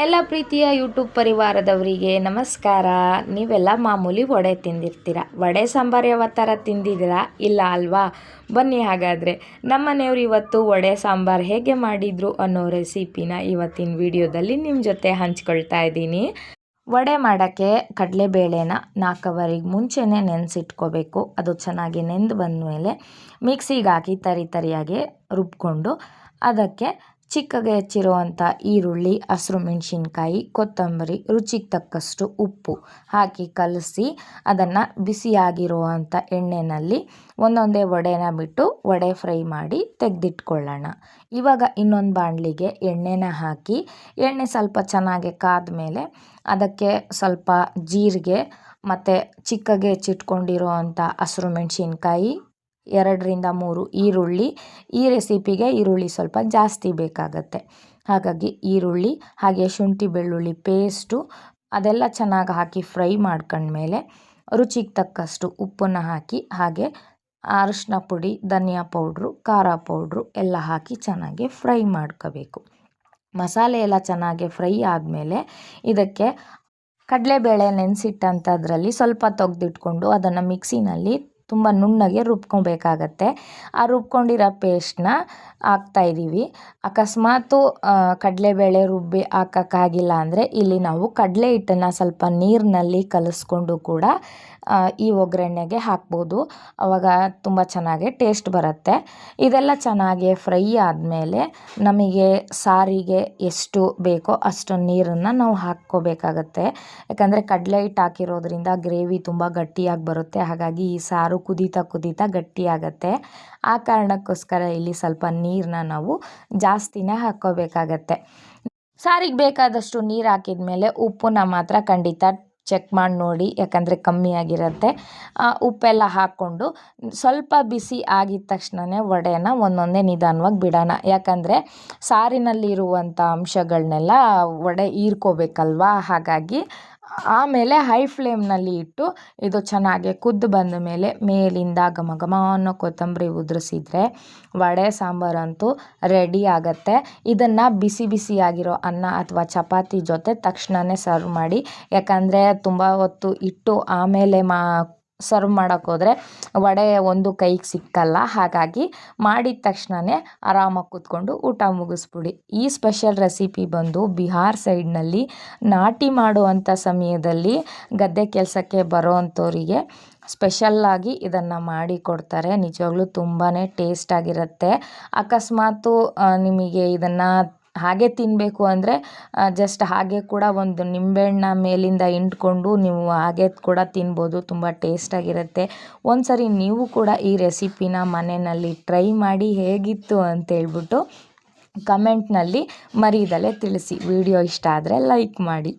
ಎಲ್ಲ ಪ್ರೀತಿಯ ಯೂಟ್ಯೂಬ್ ಪರಿವಾರದವರಿಗೆ ನಮಸ್ಕಾರ. ನೀವೆಲ್ಲ ಮಾಮೂಲಿ ವಡೆ ತಿಂದಿರ್ತೀರ. ವಡೆ ಸಾಂಬಾರು ಯಾವ ಥರ ತಿಂದಿದ್ದೀರಾ? ಇಲ್ಲ ಅಲ್ವಾ? ಬನ್ನಿ ಹಾಗಾದರೆ ನಮ್ಮ ಮನೆಯವರು ಇವತ್ತು ವಡೆ ಸಾಂಬಾರು ಹೇಗೆ ಮಾಡಿದರು ಅನ್ನೋ ರೆಸಿಪಿನ ಇವತ್ತಿನ ವಿಡಿಯೋದಲ್ಲಿ ನಿಮ್ಮ ಜೊತೆ ಹಂಚ್ಕೊಳ್ತಾ ಇದ್ದೀನಿ. ವಡೆ ಮಾಡೋಕ್ಕೆ ಕಡಲೆಬೇಳೆನ 4 ಅವರಿಗೆ ಮುಂಚೆನೇ ನೆನೆಸಿಟ್ಕೋಬೇಕು. ಅದು ಚೆನ್ನಾಗಿ ನೆಂದು ಬಂದಮೇಲೆ ಮಿಕ್ಸಿಗೆ ಹಾಕಿ ತರಿಯಾಗಿ ರುಬ್ಕೊಂಡು ಅದಕ್ಕೆ ಚಿಕ್ಕಗೆ ಹೆಚ್ಚಿರುವಂಥ ಈರುಳ್ಳಿ, ಹಸಿರು ಮೆಣಸಿನ್ಕಾಯಿ, ಕೊತ್ತಂಬರಿ, ರುಚಿಗೆ ತಕ್ಕಷ್ಟು ಉಪ್ಪು ಹಾಕಿ ಕಲಸಿ ಅದನ್ನು ಬಿಸಿಯಾಗಿರುವಂಥ ಎಣ್ಣೆಯಲ್ಲಿ ಒಂದೊಂದೇ ವಡೆನ ಬಿಟ್ಟು ವಡೆ ಫ್ರೈ ಮಾಡಿ ತೆಗೆದಿಟ್ಕೊಳ್ಳೋಣ. ಇವಾಗ ಇನ್ನೊಂದು ಬಾಣಲಿಗೆ ಎಣ್ಣೆನ ಹಾಕಿ ಎಣ್ಣೆ ಸ್ವಲ್ಪ ಚೆನ್ನಾಗಿ ಕಾದ ಮೇಲೆ ಅದಕ್ಕೆ ಸ್ವಲ್ಪ ಜೀರಿಗೆ ಮತ್ತು ಚಿಕ್ಕಗೆ ಹೆಚ್ಚಿಟ್ಕೊಂಡಿರುವಂಥ ಹಸಿರು ಮೆಣಸಿನ್ಕಾಯಿ, 2ರಿಂದ 3 ಈರುಳ್ಳಿ. ಈ ರೆಸಿಪಿಗೆ ಈರುಳ್ಳಿ ಸ್ವಲ್ಪ ಜಾಸ್ತಿ ಬೇಕಾಗತ್ತೆ. ಹಾಗಾಗಿ ಈರುಳ್ಳಿ ಹಾಗೆ ಶುಂಠಿ ಬೆಳ್ಳುಳ್ಳಿ ಪೇಸ್ಟು ಅದೆಲ್ಲ ಚೆನ್ನಾಗಿ ಹಾಕಿ ಫ್ರೈ ಮಾಡ್ಕೊಂಡ್ಮೇಲೆ ರುಚಿಗೆ ತಕ್ಕಷ್ಟು ಉಪ್ಪನ್ನು ಹಾಕಿ ಹಾಗೆ ಅರಿಶಿನ ಪುಡಿ, ಧನಿಯಾ ಪೌಡ್ರು, ಖಾರ ಪೌಡ್ರು ಎಲ್ಲ ಹಾಕಿ ಚೆನ್ನಾಗಿ ಫ್ರೈ ಮಾಡ್ಕೋಬೇಕು. ಮಸಾಲೆ ಎಲ್ಲ ಚೆನ್ನಾಗಿ ಫ್ರೈ ಆದಮೇಲೆ ಇದಕ್ಕೆ ಕಡಲೆಬೇಳೆ ನೆನೆಸಿಟ್ಟಂಥದ್ರಲ್ಲಿ ಸ್ವಲ್ಪ ತೆಗೆದಿಟ್ಕೊಂಡು ಅದನ್ನು ಮಿಕ್ಸಿನಲ್ಲಿ ತುಂಬ ನುಣ್ಣಗೆ ರುಬ್ಕೊಬೇಕಾಗತ್ತೆ. ಆ ರುಬ್ಕೊಂಡಿರೋ ಪೇಸ್ಟನ್ನ ಹಾಕ್ತಾಯಿದ್ದೀವಿ. ಅಕಸ್ಮಾತು ಕಡಲೆಬೇಳೆ ರುಬ್ಬಿ ಹಾಕೋಕ್ಕಾಗಿಲ್ಲ ಅಂದರೆ ಇಲ್ಲಿ ನಾವು ಕಡಲೆ ಹಿಟ್ಟನ್ನು ಸ್ವಲ್ಪ ನೀರಿನಲ್ಲಿ ಕಲಿಸ್ಕೊಂಡು ಕೂಡ ಈ ಒಗ್ಗರಣೆಗೆ ಹಾಕ್ಬೋದು. ಆವಾಗ ತುಂಬ ಚೆನ್ನಾಗಿ ಟೇಸ್ಟ್ ಬರುತ್ತೆ. ಇದೆಲ್ಲ ಚೆನ್ನಾಗಿ ಫ್ರೈ ಆದಮೇಲೆ ನಮಗೆ ಸಾರಿಗೆ ಎಷ್ಟು ಬೇಕೋ ಅಷ್ಟು ನೀರನ್ನು ನಾವು ಹಾಕ್ಕೋಬೇಕಾಗತ್ತೆ. ಯಾಕಂದರೆ ಕಡಲೆ ಹಿಟ್ಟು ಹಾಕಿರೋದ್ರಿಂದ ಗ್ರೇವಿ ತುಂಬ ಗಟ್ಟಿಯಾಗಿ ಬರುತ್ತೆ. ಹಾಗಾಗಿ ಈ ಸಾರು ಕುದೀತಾ ಗಟ್ಟಿಯಾಗತ್ತೆ. ಆ ಕಾರಣಕ್ಕೋಸ್ಕರ ಇಲ್ಲಿ ಸ್ವಲ್ಪ ನೀರನ್ನ ನಾವು ಜಾಸ್ತಿನೇ ಹಾಕ್ಕೋಬೇಕಾಗತ್ತೆ. ಸಾರಿಗೆ ಬೇಕಾದಷ್ಟು ನೀರು ಹಾಕಿದ ಮೇಲೆ ಉಪ್ಪನ್ನ ಮಾತ್ರ ಖಂಡಿತ ಚೆಕ್ ಮಾಡಿ ನೋಡಿ, ಯಾಕಂದರೆ ಕಮ್ಮಿ ಆಗಿರುತ್ತೆ. ಉಪ್ಪೆಲ್ಲ ಹಾಕ್ಕೊಂಡು ಸ್ವಲ್ಪ ಬಿಸಿ ಆಗಿದ ತಕ್ಷಣವೇ ವಡೆನ ಒಂದೊಂದೇ ನಿಧಾನವಾಗಿ ಬಿಡೋಣ. ಯಾಕಂದರೆ ಸಾರಿನಲ್ಲಿರುವಂಥ ಅಂಶಗಳನ್ನೆಲ್ಲ ವಡೆ ಹೀರ್ಕೋಬೇಕಲ್ವಾ. ಹಾಗಾಗಿ ಆಮೇಲೆ ಹೈ ಫ್ಲೇಮ್ನಲ್ಲಿ ಇಟ್ಟು ಇದು ಚೆನ್ನಾಗಿ ಕುದ್ದು ಬಂದ ಮೇಲೆ ಮೇಲಿಂದ ಘಮ ಘಮ ಅನ್ನೋ ಕೊತ್ತಂಬರಿ ಉದುರಿಸಿದ್ರೆ ವಡೆ ಸಾಂಬಾರಂತೂ ರೆಡಿ ಆಗುತ್ತೆ. ಇದನ್ನು ಬಿಸಿಯಾಗಿರೋ ಅನ್ನ ಅಥವಾ ಚಪಾತಿ ಜೊತೆ ತಕ್ಷಣವೇ ಸರ್ವ್ ಮಾಡಿ. ಯಾಕಂದರೆ ತುಂಬ ಹೊತ್ತು ಇಟ್ಟು ಆಮೇಲೆ ಸರ್ವ್ ಮಾಡೋಕ್ಕೋದ್ರೆ ವಡೆ ಒಂದು ಕೈಗೆ ಸಿಕ್ಕಲ್ಲ. ಹಾಗಾಗಿ ಮಾಡಿದ ತಕ್ಷಣವೇ ಆರಾಮಾಗಿ ಕೂತ್ಕೊಂಡು ಊಟ ಮುಗಿಸ್ಬಿಡಿ. ಈ ಸ್ಪೆಷಲ್ ರೆಸಿಪಿ ಬಂದು ಬಿಹಾರ್ ಸೈಡ್ನಲ್ಲಿ ನಾಟಿ ಮಾಡುವಂಥ ಸಮಯದಲ್ಲಿ ಗದ್ದೆ ಕೆಲಸಕ್ಕೆ ಬರೋ ಅಂಥವರಿಗೆ ಸ್ಪೆಷಲ್ಲಾಗಿ ಇದನ್ನು ಮಾಡಿ ಕೊಡ್ತಾರೆ. ನಿಜವಾಗ್ಲೂ ತುಂಬಾ ಟೇಸ್ಟಾಗಿರುತ್ತೆ. ಅಕಸ್ಮಾತು ನಿಮಗೆ ಇದನ್ನು ಹಾಗೆ ತಿನ್ನಬೇಕು ಅಂದರೆ ಜಸ್ಟ್ ಹಾಗೆ ಕೂಡ ಒಂದು ನಿಂಬೆಹಣ್ಣ ಮೇಲಿಂದ ಹಿಂಡ್ಕೊಂಡು ನೀವು ಹಾಗೆ ಕೂಡ ತಿನ್ಬೋದು. ತುಂಬ ಟೇಸ್ಟಾಗಿರುತ್ತೆ. ಒಂದು ಸರಿ ನೀವು ಕೂಡ ಈ ರೆಸಿಪಿನ ಮನೆಯಲ್ಲಿ ಟ್ರೈ ಮಾಡಿ ಹೇಗಿತ್ತು ಅಂತೇಳ್ಬಿಟ್ಟು ಕಮೆಂಟ್ನಲ್ಲಿ ಮರೀದಲೇ ತಿಳಿಸಿ. ವಿಡಿಯೋ ಇಷ್ಟ ಆದರೆ ಲೈಕ್ ಮಾಡಿ.